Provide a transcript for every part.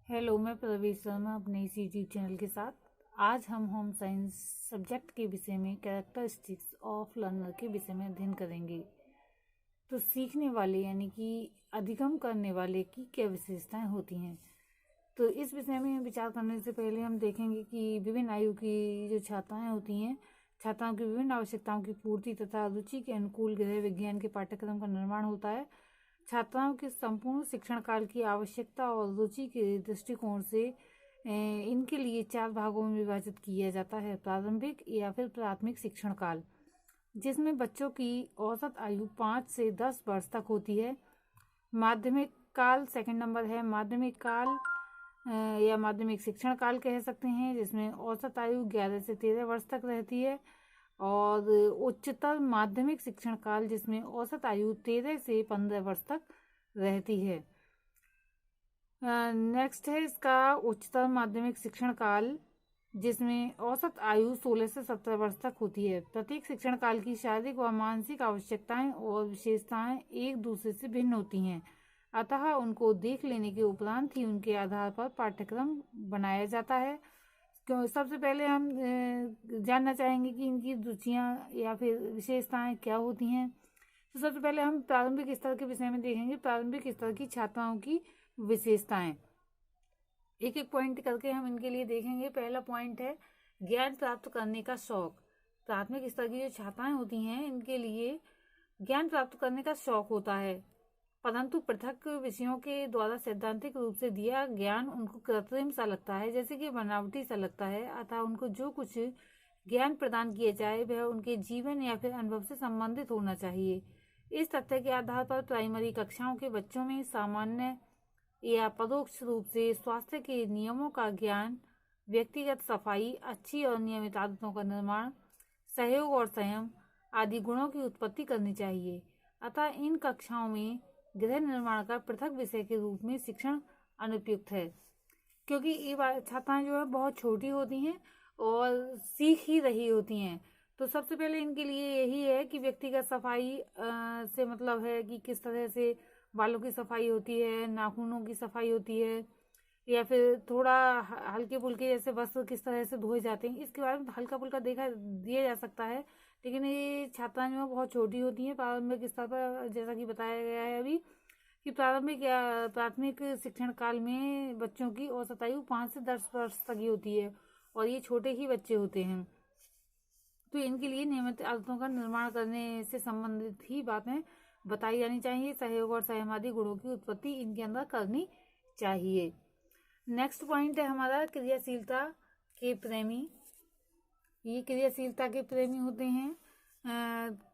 Hello, मैं प्रवेश शर्मा अपने इस यूट्यूब चैनल के साथ। आज हम होम साइंस सब्जेक्ट के विषय में कैरेक्टरिस्टिक्स ऑफ लर्नर के विषय में अध्ययन करेंगे। तो सीखने वाले यानी कि अधिगम करने वाले की क्या विशेषताएं होती हैं। तो इस विषय में विचार करने से पहले हम देखेंगे कि विभिन्न आयु की जो छात्राएं होती हैं, छात्राओं की विभिन्न आवश्यकताओं की पूर्ति तथा रुचि के अनुकूल गृह विज्ञान के पाठ्यक्रम का निर्माण होता है। छात्राओं के संपूर्ण शिक्षण काल की आवश्यकता और रुचि के दृष्टिकोण से इनके लिए 4 भागों में विभाजित किया जाता है। प्रारंभिक या फिर प्राथमिक शिक्षण काल, जिसमें बच्चों की औसत आयु 5 से 10 वर्ष तक होती है। माध्यमिक काल सेकंड नंबर है। माध्यमिक काल या माध्यमिक शिक्षण काल कह सकते हैं, जिसमें औसत आयु 11 से 13 वर्ष तक रहती है। और उच्चतर माध्यमिक शिक्षण काल, जिसमें औसत आयु 13 से 15 वर्ष तक रहती है। नेक्स्ट है इसका उच्चतर माध्यमिक शिक्षण काल, जिसमें औसत आयु 16 से 17 वर्ष तक होती है। प्रत्येक शिक्षण काल की शारीरिक व मानसिक आवश्यकताएं और विशेषताएं एक दूसरे से भिन्न होती हैं, अतः उनको देख लेने के उपरांत ही उनके आधार पर पाठ्यक्रम बनाया जाता है। क्यों सबसे पहले हम जानना चाहेंगे कि इनकी रुचियाँ या फिर विशेषताएं क्या होती हैं। तो सबसे पहले हम प्रारंभिक स्तर के विषय में देखेंगे। प्रारंभिक स्तर की छात्राओं की विशेषताएं एक एक पॉइंट करके हम इनके लिए देखेंगे। पहला पॉइंट है ज्ञान प्राप्त करने का शौक। प्राथमिक स्तर की जो छात्राएं होती हैं, इनके लिए ज्ञान प्राप्त करने का शौक होता है, परंतु पृथक विषयों के द्वारा सैद्धांतिक रूप से दिया ज्ञान उनको कृत्रिम सा लगता है, जैसे कि बनावटी सा लगता है। अतः उनको जो कुछ ज्ञान प्रदान किया जाए वह उनके जीवन या फिर अनुभव से संबंधित होना चाहिए। इस तथ्य के आधार पर प्राइमरी कक्षाओं के बच्चों में सामान्य या परोक्ष रूप से स्वास्थ्य के नियमों का ज्ञान, व्यक्तिगत सफाई, अच्छी और नियमित आदतों का निर्माण, सहयोग और संयम आदि गुणों की उत्पत्ति करनी चाहिए। अतः इन कक्षाओं में गृह निर्माण का पृथक विषय के रूप में शिक्षण अनुपयुक्त है, क्योंकि ये छात्राएं जो है बहुत छोटी होती हैं और सीख ही रही होती हैं। तो सबसे पहले इनके लिए यही है कि व्यक्तिगत सफाई से मतलब है कि किस तरह से बालों की सफाई होती है, नाखूनों की सफाई होती है, या फिर थोड़ा हल्के फुल्के जैसे वस्त्र किस तरह से धोए जाते हैं, इसके बारे में हल्का फुल्का देखा दिया जा सकता है। लेकिन ये छात्राएं जो है बहुत छोटी होती हैं प्रारंभिक स्तर पर, जैसा कि बताया गया है अभी कि प्रारंभिक या प्राथमिक शिक्षण काल में बच्चों की औसत आयु 5 से 10 वर्ष तक ही होती है और ये छोटे ही बच्चे होते हैं। तो इनके लिए नियमित आदतों का निर्माण करने से संबंधित ही बातें बताई जानी चाहिए। सहयोग और सहमादी गुणों की उत्पत्ति इनके अंदर करनी चाहिए। नेक्स्ट पॉइंट है हमारा क्रियाशीलता के प्रेमी। ये क्रियाशीलता के प्रेमी होते हैं,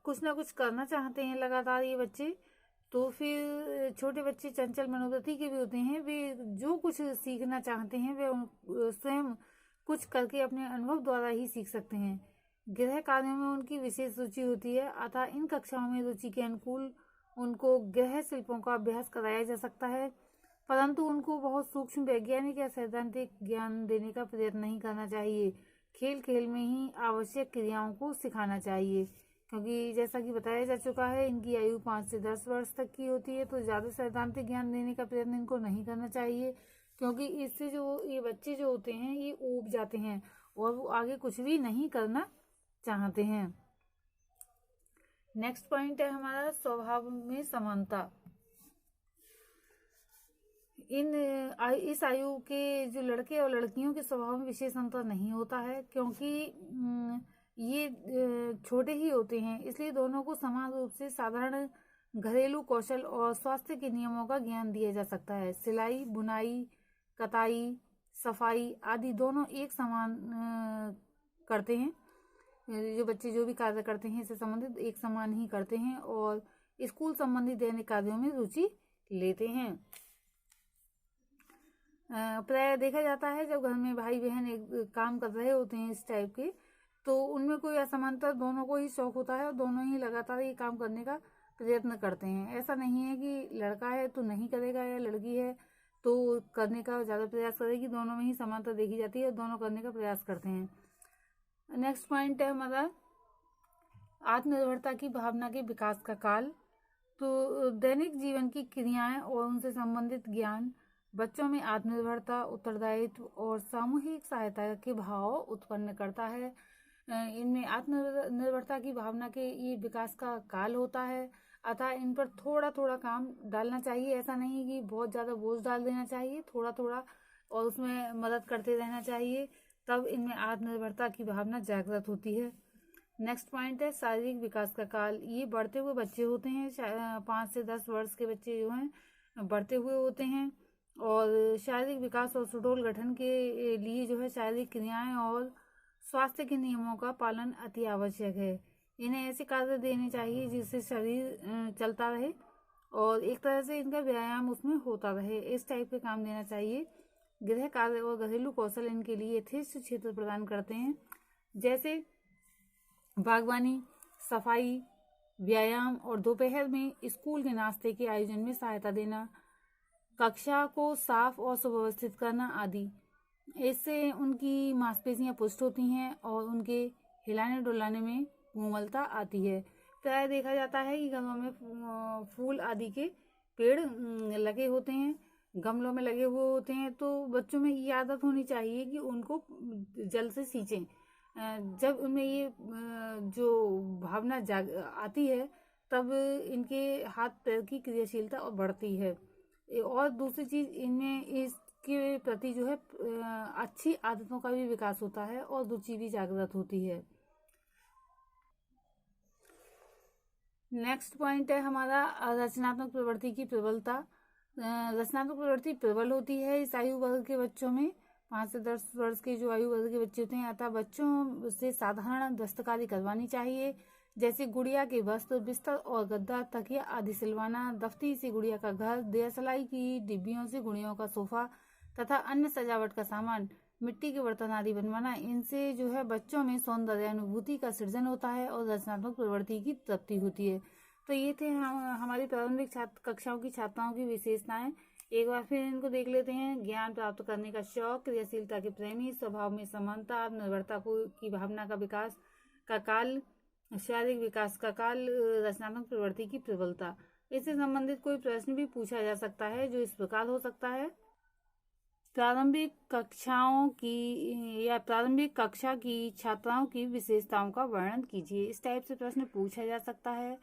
कुछ ना कुछ करना चाहते हैं लगातार ये बच्चे। तो फिर छोटे बच्चे चंचल मनोवृत्ति के भी होते हैं। वे जो कुछ सीखना चाहते हैं वे स्वयं कुछ करके अपने अनुभव द्वारा ही सीख सकते हैं। गृह कार्यों में उनकी विशेष रुचि होती है, अतः इन कक्षाओं में रुचि के अनुकूल उनको गृह शिल्पों का अभ्यास कराया जा सकता है, परंतु उनको बहुत सूक्ष्म वैज्ञानिक या सैद्धांतिक ज्ञान देने का प्रयत्न नहीं करना चाहिए। खेल खेल में ही आवश्यक क्रियाओं को सिखाना चाहिए, क्योंकि जैसा कि बताया जा चुका है इनकी आयु 5 से 10 वर्ष तक की होती है। तो ज़्यादा सैद्धांतिक ज्ञान देने का प्रयत्न इनको नहीं करना चाहिए, क्योंकि इससे जो ये बच्चे जो होते हैं ये ऊब जाते हैं और वो आगे कुछ भी नहीं करना चाहते हैं। नेक्स्ट पॉइंट है हमारा स्वभाव में समानता। इस आयु के जो लड़के और लड़कियों के स्वभाव में विशेष अंतर नहीं होता है, क्योंकि ये छोटे ही होते हैं, इसलिए दोनों को समान रूप से साधारण घरेलू कौशल और स्वास्थ्य के नियमों का ज्ञान दिया जा सकता है। सिलाई, बुनाई, कताई, सफाई आदि दोनों एक समान करते हैं। जो बच्चे जो भी कार्य करते हैं इससे संबंधित एक समान ही करते हैं और स्कूल संबंधित दैनिक कार्यों में रुचि लेते हैं। प्राय देखा जाता है जब घर में भाई बहन एक काम कर रहे होते हैं इस टाइप के, तो उनमें कोई असमानता, दोनों को ही शौक होता है और दोनों ही लगातार ये काम करने का प्रयत्न करते हैं। ऐसा नहीं है कि लड़का है तो नहीं करेगा या लड़की है तो करने का ज़्यादा प्रयास करेगी। दोनों में ही समानता देखी जाती है और दोनों करने का प्रयास करते हैं। नेक्स्ट पॉइंट है हमारा आत्मनिर्भरता की भावना के विकास का काल। तो दैनिक जीवन की क्रियाएं और उनसे संबंधित ज्ञान बच्चों में आत्मनिर्भरता, उत्तरदायित्व और सामूहिक सहायता के भाव उत्पन्न करता है। इनमें आत्मनिर्भरता की भावना के ये विकास का काल होता है, अतः इन पर थोड़ा थोड़ा काम डालना चाहिए। ऐसा नहीं कि बहुत ज़्यादा बोझ डाल देना चाहिए, थोड़ा थोड़ा और उसमें मदद करते रहना चाहिए, तब इनमें आत्मनिर्भरता की भावना जागृत होती है। नेक्स्ट पॉइंट है शारीरिक विकास का काल। ये बढ़ते हुए बच्चे होते हैं, 5 से 10 वर्ष के बच्चे जो हैं बढ़ते हुए होते हैं, और शारीरिक विकास और सुडौल गठन के लिए जो है शारीरिक क्रियाएं और स्वास्थ्य के नियमों का पालन अति आवश्यक है। इन्हें ऐसे कार्य देने चाहिए जिससे शरीर चलता रहे और एक तरह से इनका व्यायाम उसमें होता रहे, इस टाइप के काम देना चाहिए। गृह कार्य और घरेलू कौशल इनके लिए यथेष्ट क्षेत्र प्रदान करते हैं, जैसे बागवानी, सफाई, व्यायाम और दोपहर में स्कूल के नाश्ते के आयोजन में सहायता देना, कक्षा को साफ और सुव्यवस्थित करना आदि। इससे उनकी मांसपेशियां पुष्ट होती हैं और उनके हिलाने डुलाने में कोमलता आती है। प्राय देखा जाता है कि घरों में फूल आदि के पेड़ लगे होते हैं, गमलों में लगे हुए होते हैं, तो बच्चों में ये आदत होनी चाहिए कि उनको जल से सींचें। जब उनमें ये जो भावना जाग आती है, तब इनके हाथ पैर की क्रियाशीलता और बढ़ती है। और दूसरी चीज, इनमें इसके प्रति जो है अच्छी आदतों का भी विकास होता है और रुचि भी जागृत होती है। नेक्स्ट पॉइंट है हमारा रचनात्मक प्रवृत्ति की प्रबलता। रचनात्मक प्रवृत्ति प्रबल होती है इस आयु वर्ग के बच्चों में, 5 से 10 वर्ष के जो आयु वर्ग के बच्चे होते हैं, अतः बच्चों से साधारण दस्तकारी करवानी चाहिए, जैसे गुड़िया के वस्त्र, बिस्तर और गद्दा, तकिया आदि सिलवाना, दफ्ती से गुड़िया का घर, देसलाई की डिब्बियों से गुड़ियों का सोफा तथा अन्य सजावट का सामान, मिट्टी के बर्तन आदि बनवाना। इनसे जो है बच्चों में सौंदर्य अनुभूति का सृजन होता है और रचनात्मक प्रवृत्ति की तृप्ति होती है। तो ये थे हमारी प्रारंभिक कक्षाओं की छात्राओं की विशेषताएं। एक बार फिर इनको देख लेते हैं। ज्ञान प्राप्त करने का शौक, क्रियाशीलता के प्रेमी, स्वभाव में समानता, आत्मनिर्भरता की भावना का विकास का काल, शारीरिक विकास का काल, रचनात्मक प्रवृत्ति की प्रबलता। इससे संबंधित कोई प्रश्न भी पूछा जा सकता है, जो इस प्रकार हो सकता है, प्रारंभिक कक्षा की छात्राओं की विशेषताओं का वर्णन कीजिए। इस टाइप से प्रश्न पूछा जा सकता है।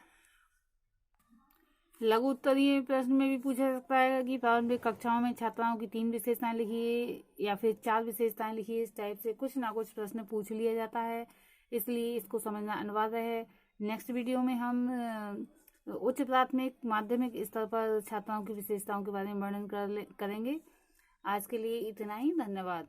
लघु उत्तरीय प्रश्न में भी पूछा जा सकता है कि प्रारंभिक कक्षाओं में छात्राओं की 3 विशेषताएं लिखिए या फिर 4 विशेषताएं लिखिए। इस टाइप से कुछ ना कुछ प्रश्न पूछ लिया जाता है, इसलिए इसको समझना अनिवार्य है। नेक्स्ट वीडियो में हम उच्च प्राथमिक माध्यमिक स्तर पर छात्राओं की विशेषताओं के बारे में वर्णन करेंगे। आज के लिए इतना ही, धन्यवाद।